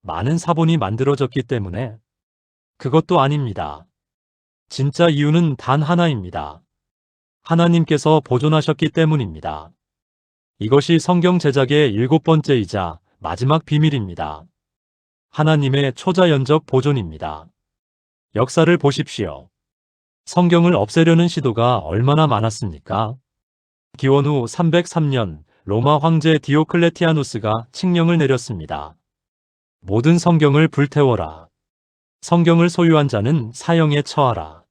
많은 사본이 만들어졌기 때문에? 그것도 아닙니다. 진짜 이유는 단 하나입니다. 하나님께서 보존하셨기 때문입니다. 이것이 성경 제작의 7번째이자 마지막 비밀입니다. 하나님의 초자연적 보존입니다. 역사를 보십시오. 성경을 없애려는 시도가 얼마나 많았습니까? 기원 후 303년 로마 황제 디오클레티아누스가 칙령을 내렸습니다. 모든 성경을 불태워라. 성경을 소유한 자는 사형에 처하라.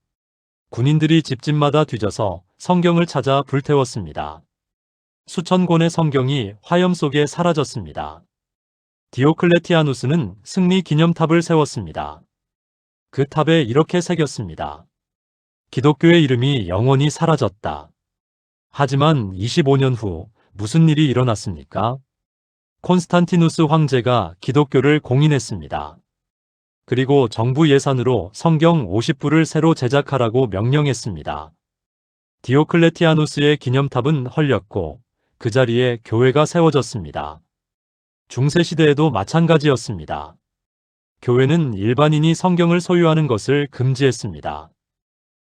군인들이 집집마다 뒤져서 성경을 찾아 불태웠습니다. 수천 권의 성경이 화염 속에 사라졌습니다. 디오클레티아누스는 승리 기념탑을 세웠습니다. 그 탑에 이렇게 새겼습니다. 기독교의 이름이 영원히 사라졌다. 하지만 25년 후 무슨 일이 일어났습니까? 콘스탄티누스 황제가 기독교를 공인했습니다. 그리고 정부 예산으로 성경 50부를 새로 제작하라고 명령했습니다. 디오클레티아누스의 기념탑은 헐렸고 그 자리에 교회가 세워졌습니다. 중세시대에도 마찬가지였습니다. 교회는 일반인이 성경을 소유하는 것을 금지했습니다.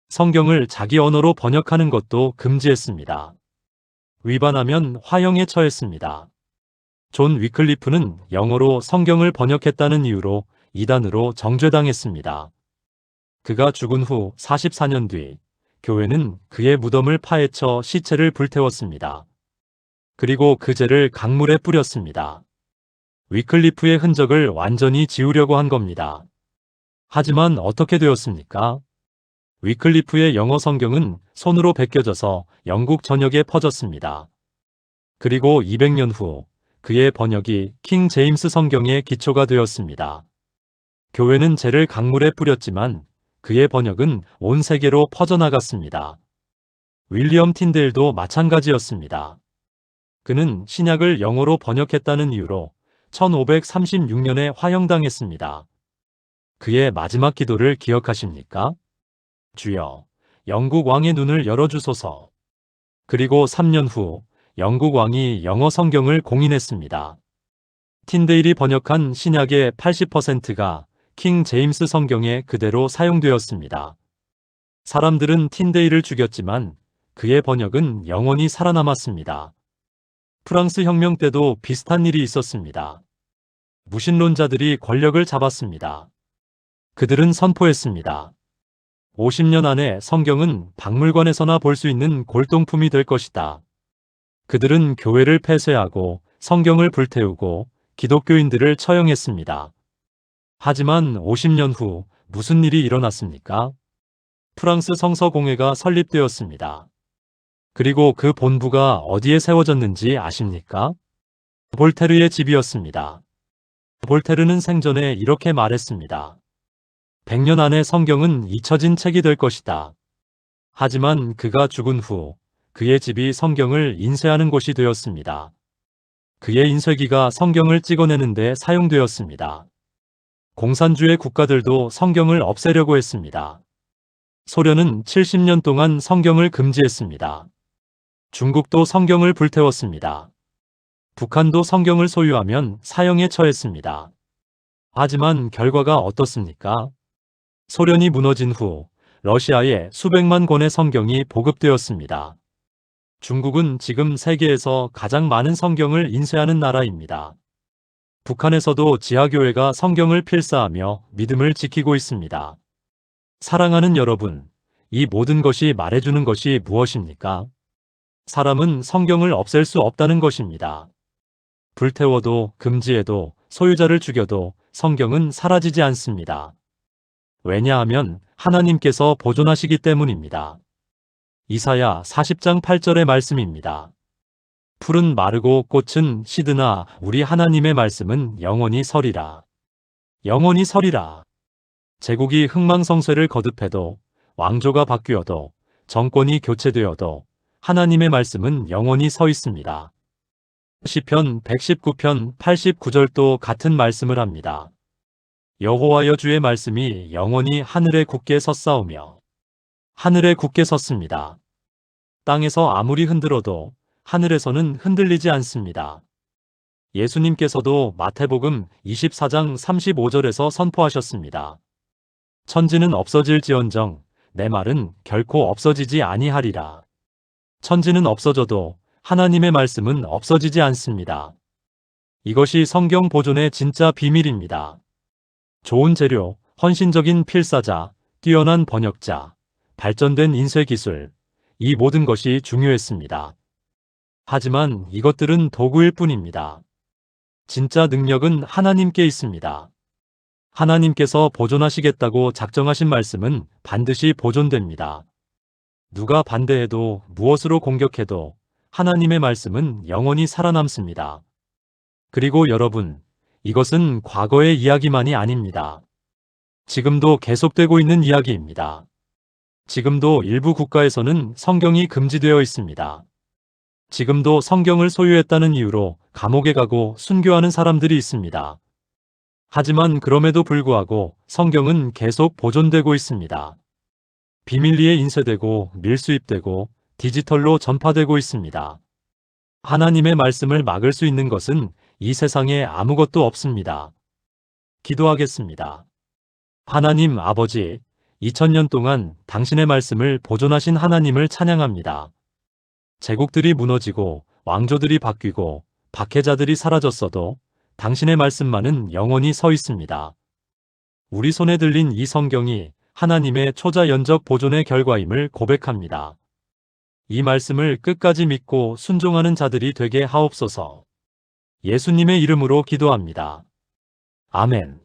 성경을 자기 언어로 번역하는 것도 금지했습니다. 위반하면 화형에 처했습니다. 존 위클리프는 영어로 성경을 번역했다는 이유로 이단으로 정죄당했습니다. 그가 죽은 후 44년 뒤 교회는 그의 무덤을 파헤쳐 시체를 불태웠습니다. 그리고 그 죄를 강물에 뿌렸습니다. 위클리프의 흔적을 완전히 지우려고 한 겁니다. 하지만 어떻게 되었습니까? 위클리프의 영어 성경은 손으로 베껴져서 영국 전역에 퍼졌습니다. 그리고 200년 후 그의 번역이 킹 제임스 성경의 기초가 되었습니다. 교회는 죄를 강물에 뿌렸지만 그의 번역은 온 세계로 퍼져나갔습니다. 윌리엄 틴데일도 마찬가지였습니다. 그는 신약을 영어로 번역했다는 이유로 1536년에 화형당했습니다. 그의 마지막 기도를 기억하십니까? 주여, 영국 왕의 눈을 열어주소서. 그리고 3년 후 영국 왕이 영어 성경을 공인했습니다. 틴데일이 번역한 신약의 80%가 킹 제임스 성경에 그대로 사용되었습니다. 사람들은 틴데일을 죽였지만 그의 번역은 영원히 살아남았습니다. 프랑스 혁명 때도 비슷한 일이 있었습니다. 무신론자들이 권력을 잡았습니다. 그들은 선포했습니다. 50년 안에 성경은 박물관에서나 볼 수 있는 골동품이 될 것이다. 그들은 교회를 폐쇄하고 성경을 불태우고 기독교인들을 처형했습니다. 하지만 50년 후 무슨 일이 일어났습니까? 프랑스 성서공회가 설립되었습니다. 그리고 그 본부가 어디에 세워졌는지 아십니까? 볼테르의 집이었습니다. 볼테르는 생전에 이렇게 말했습니다. 100년 안에 성경은 잊혀진 책이 될 것이다. 하지만 그가 죽은 후 그의 집이 성경을 인쇄하는 곳이 되었습니다. 그의 인쇄기가 성경을 찍어내는 데 사용되었습니다. 공산주의 국가들도 성경을 없애려고 했습니다. 소련은 70년 동안 성경을 금지했습니다. 중국도 성경을 불태웠습니다. 북한도 성경을 소유하면 사형에 처했습니다. 하지만 결과가 어떻습니까? 소련이 무너진 후 러시아에 수백만 권의 성경이 보급되었습니다. 중국은 지금 세계에서 가장 많은 성경을 인쇄하는 나라입니다. 북한에서도 지하교회가 성경을 필사하며 믿음을 지키고 있습니다. 사랑하는 여러분, 이 모든 것이 말해주는 것이 무엇입니까? 사람은 성경을 없앨 수 없다는 것입니다. 불태워도 금지해도 소유자를 죽여도 성경은 사라지지 않습니다. 왜냐하면 하나님께서 보존하시기 때문입니다. 이사야 40장 8절의 말씀입니다. 풀은 마르고 꽃은 시드나 우리 하나님의 말씀은 영원히 서리라. 영원히 서리라. 제국이 흥망성쇠를 거듭해도 왕조가 바뀌어도, 정권이 교체되어도 하나님의 말씀은 영원히 서 있습니다. 시편 119편 89절도 같은 말씀을 합니다. 여호와여 주의 말씀이 영원히 하늘에 굳게 섰사오며 하늘에 굳게 섰습니다. 땅에서 아무리 흔들어도 하늘에서는 흔들리지 않습니다. 예수님께서도 마태복음 24장 35절에서 선포하셨습니다. 천지는 없어질지언정 내 말은 결코 없어지지 아니하리라. 천지는 없어져도 하나님의 말씀은 없어지지 않습니다. 이것이 성경 보존의 진짜 비밀입니다. 좋은 재료, 헌신적인 필사자, 뛰어난 번역자, 발전된 인쇄 기술, 이 모든 것이 중요했습니다. 하지만 이것들은 도구일 뿐입니다. 진짜 능력은 하나님께 있습니다. 하나님께서 보존하시겠다고 작정하신 말씀은 반드시 보존됩니다. 누가 반대해도 무엇으로 공격해도 하나님의 말씀은 영원히 살아남습니다. 그리고 여러분, 이것은 과거의 이야기만이 아닙니다. 지금도 계속되고 있는 이야기입니다. 지금도 일부 국가에서는 성경이 금지되어 있습니다. 지금도 성경을 소유했다는 이유로 감옥에 가고 순교하는 사람들이 있습니다. 하지만 그럼에도 불구하고 성경은 계속 보존되고 있습니다. 비밀리에 인쇄되고 밀수입되고 디지털로 전파되고 있습니다. 하나님의 말씀을 막을 수 있는 것은 이 세상에 아무것도 없습니다. 기도하겠습니다. 하나님 아버지, 2000년 동안 당신의 말씀을 보존하신 하나님을 찬양합니다. 제국들이 무너지고 왕조들이 바뀌고 박해자들이 사라졌어도 당신의 말씀만은 영원히 서 있습니다. 우리 손에 들린 이 성경이 하나님의 초자연적 보존의 결과임을 고백합니다. 이 말씀을 끝까지 믿고 순종하는 자들이 되게 하옵소서. 예수님의 이름으로 기도합니다. 아멘.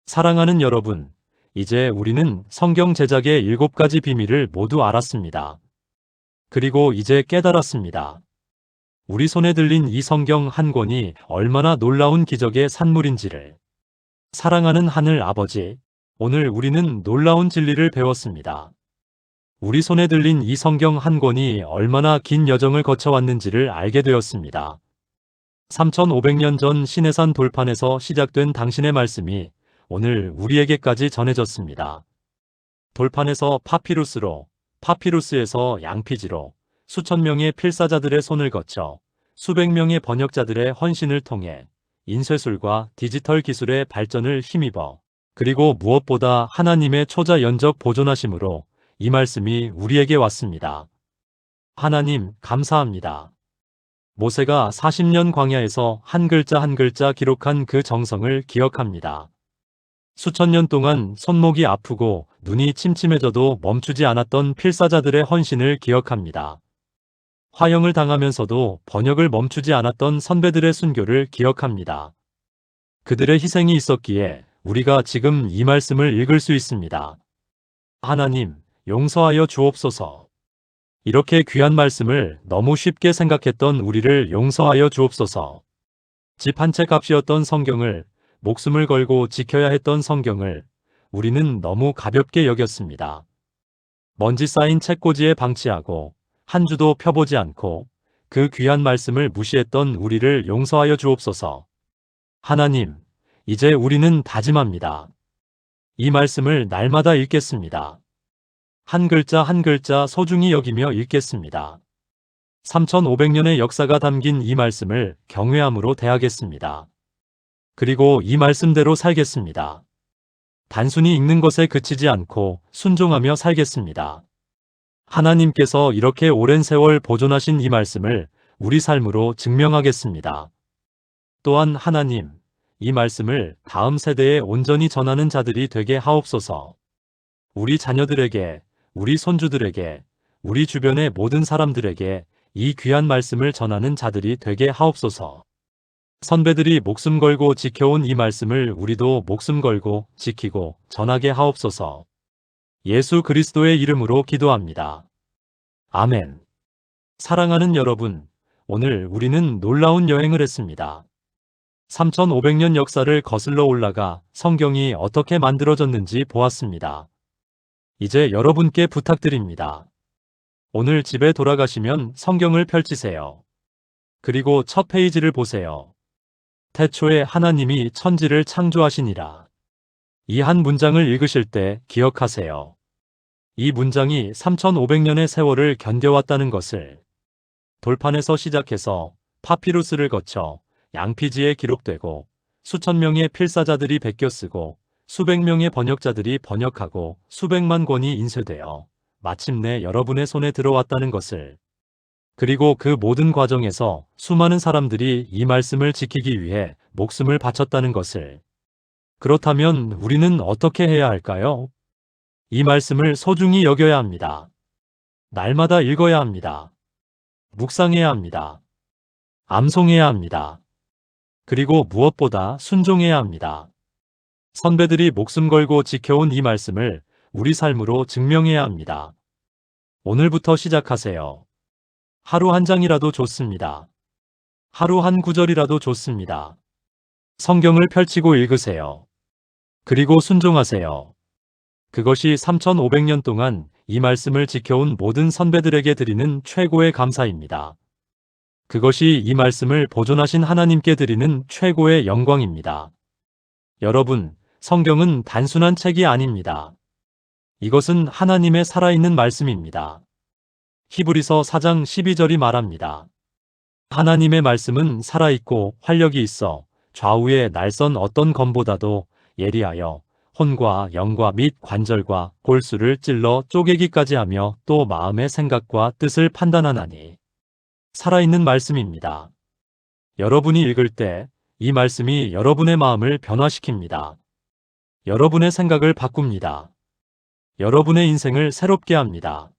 사랑하는 여러분, 이제 우리는 성경 제작의 7가지 비밀을 모두 알았습니다. 그리고 이제 깨달았습니다. 우리 손에 들린 이 성경 한 권이 얼마나 놀라운 기적의 산물인지를. 사랑하는 하늘 아버지, 오늘 우리는 놀라운 진리를 배웠습니다. 우리 손에 들린 이 성경 한 권이 얼마나 긴 여정을 거쳐왔는지를 알게 되었습니다. 3500년 전 시내산 돌판에서 시작된 당신의 말씀이 오늘 우리에게까지 전해졌습니다. 돌판에서 파피루스로, 파피루스에서 양피지로 수천 명의 필사자들의 손을 거쳐 수백 명의 번역자들의 헌신을 통해 인쇄술과 디지털 기술의 발전을 힘입어 그리고 무엇보다 하나님의 초자연적 보존하심으로 이 말씀이 우리에게 왔습니다. 하나님 감사합니다. 모세가 40년 광야에서 한 글자 한 글자 기록한 그 정성을 기억합니다. 수천 년 동안 손목이 아프고 눈이 침침해져도 멈추지 않았던 필사자들의 헌신을 기억합니다. 화형을 당하면서도 번역을 멈추지 않았던 선배들의 순교를 기억합니다. 그들의 희생이 있었기에 우리가 지금 이 말씀을 읽을 수 있습니다. 하나님, 용서하여 주옵소서. 이렇게 귀한 말씀을 너무 쉽게 생각했던 우리를 용서하여 주옵소서. 집 한 채 값이었던 성경을, 목숨을 걸고 지켜야 했던 성경을 우리는 너무 가볍게 여겼습니다. 먼지 쌓인 책꽂이에 방치하고 한 주도 펴보지 않고 그 귀한 말씀을 무시했던 우리를 용서하여 주옵소서. 하나님, 이제 우리는 다짐합니다. 이 말씀을 날마다 읽겠습니다. 한 글자 한 글자 소중히 여기며 읽겠습니다. 3500년의 역사가 담긴 이 말씀을 경외함으로 대하겠습니다. 그리고 이 말씀대로 살겠습니다. 단순히 읽는 것에 그치지 않고 순종하며 살겠습니다. 하나님께서 이렇게 오랜 세월 보존하신 이 말씀을 우리 삶으로 증명하겠습니다. 또한 하나님, 이 말씀을 다음 세대에 온전히 전하는 자들이 되게 하옵소서. 우리 자녀들에게, 우리 손주들에게, 우리 주변의 모든 사람들에게 이 귀한 말씀을 전하는 자들이 되게 하옵소서. 선배들이 목숨 걸고 지켜온 이 말씀을 우리도 목숨 걸고 지키고 전하게 하옵소서. 예수 그리스도의 이름으로 기도합니다. 아멘. 사랑하는 여러분, 오늘 우리는 놀라운 여행을 했습니다. 3500년 역사를 거슬러 올라가 성경이 어떻게 만들어졌는지 보았습니다. 이제 여러분께 부탁드립니다. 오늘 집에 돌아가시면 성경을 펼치세요. 그리고 첫 페이지를 보세요. 태초에 하나님이 천지를 창조하시니라. 이 한 문장을 읽으실 때 기억하세요. 이 문장이 3500년의 세월을 견뎌왔다는 것을. 돌판에서 시작해서 파피루스를 거쳐 양피지에 기록되고 수천 명의 필사자들이 베껴 쓰고 수백 명의 번역자들이 번역하고 수백만 권이 인쇄되어 마침내 여러분의 손에 들어왔다는 것을. 그리고 그 모든 과정에서 수많은 사람들이 이 말씀을 지키기 위해 목숨을 바쳤다는 것을. 그렇다면 우리는 어떻게 해야 할까요? 이 말씀을 소중히 여겨야 합니다. 날마다 읽어야 합니다. 묵상해야 합니다. 암송해야 합니다. 그리고 무엇보다 순종해야 합니다. 선배들이 목숨 걸고 지켜온 이 말씀을 우리 삶으로 증명해야 합니다. 오늘부터 시작하세요. 하루 한 장이라도 좋습니다. 하루 한 구절이라도 좋습니다. 성경을 펼치고 읽으세요. 그리고 순종하세요. 그것이 3500년 동안 이 말씀을 지켜온 모든 선배들에게 드리는 최고의 감사입니다. 그것이 이 말씀을 보존하신 하나님께 드리는 최고의 영광입니다. 여러분, 성경은 단순한 책이 아닙니다. 이것은 하나님의 살아있는 말씀입니다. 히브리서 4장 12절이 말합니다. 하나님의 말씀은 살아있고 활력이 있어 좌우의 날선 어떤 검보다도 예리하여 혼과 영과 및 관절과 골수를 찔러 쪼개기까지 하며 또 마음의 생각과 뜻을 판단하나니. 살아있는 말씀입니다. 여러분이 읽을 때 이 말씀이 여러분의 마음을 변화시킵니다. 여러분의 생각을 바꿉니다. 여러분의 인생을 새롭게 합니다.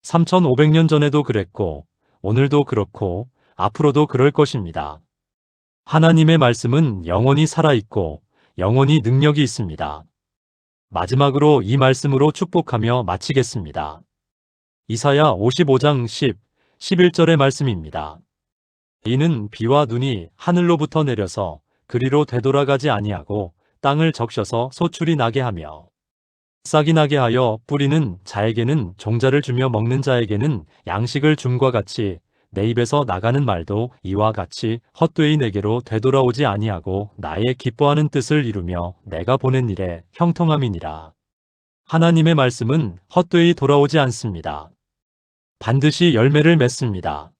3500년 전에도 그랬고, 오늘도 그렇고, 앞으로도 그럴 것입니다. 하나님의 말씀은 영원히 살아있고, 영원히 능력이 있습니다. 마지막으로 이 말씀으로 축복하며 마치겠습니다. 이사야 55장 11절의 말씀입니다. 이는 비와 눈이 하늘로부터 내려서 그리로 되돌아가지 아니하고 땅을 적셔서 소출이 나게 하며 싹이 나게 하여 뿌리는 자에게는 종자를 주며 먹는 자에게는 양식을 줌과 같이 내 입에서 나가는 말도 이와 같이 헛되이 내게로 되돌아오지 아니하고 나의 기뻐하는 뜻을 이루며 내가 보낸 일에 형통함이니라. 하나님의 말씀은 헛되이 돌아오지 않습니다. 반드시 열매를 맺습니다.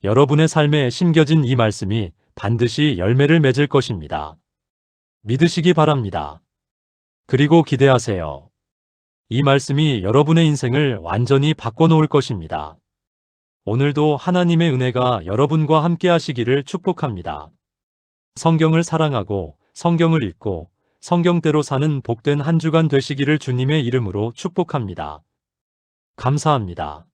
여러분의 삶에 심겨진 이 말씀이 반드시 열매를 맺을 것입니다. 믿으시기 바랍니다. 그리고 기대하세요. 이 말씀이 여러분의 인생을 완전히 바꿔놓을 것입니다. 오늘도 하나님의 은혜가 여러분과 함께 하시기를 축복합니다. 성경을 사랑하고 성경을 읽고 성경대로 사는 복된 한 주간 되시기를 주님의 이름으로 축복합니다. 감사합니다.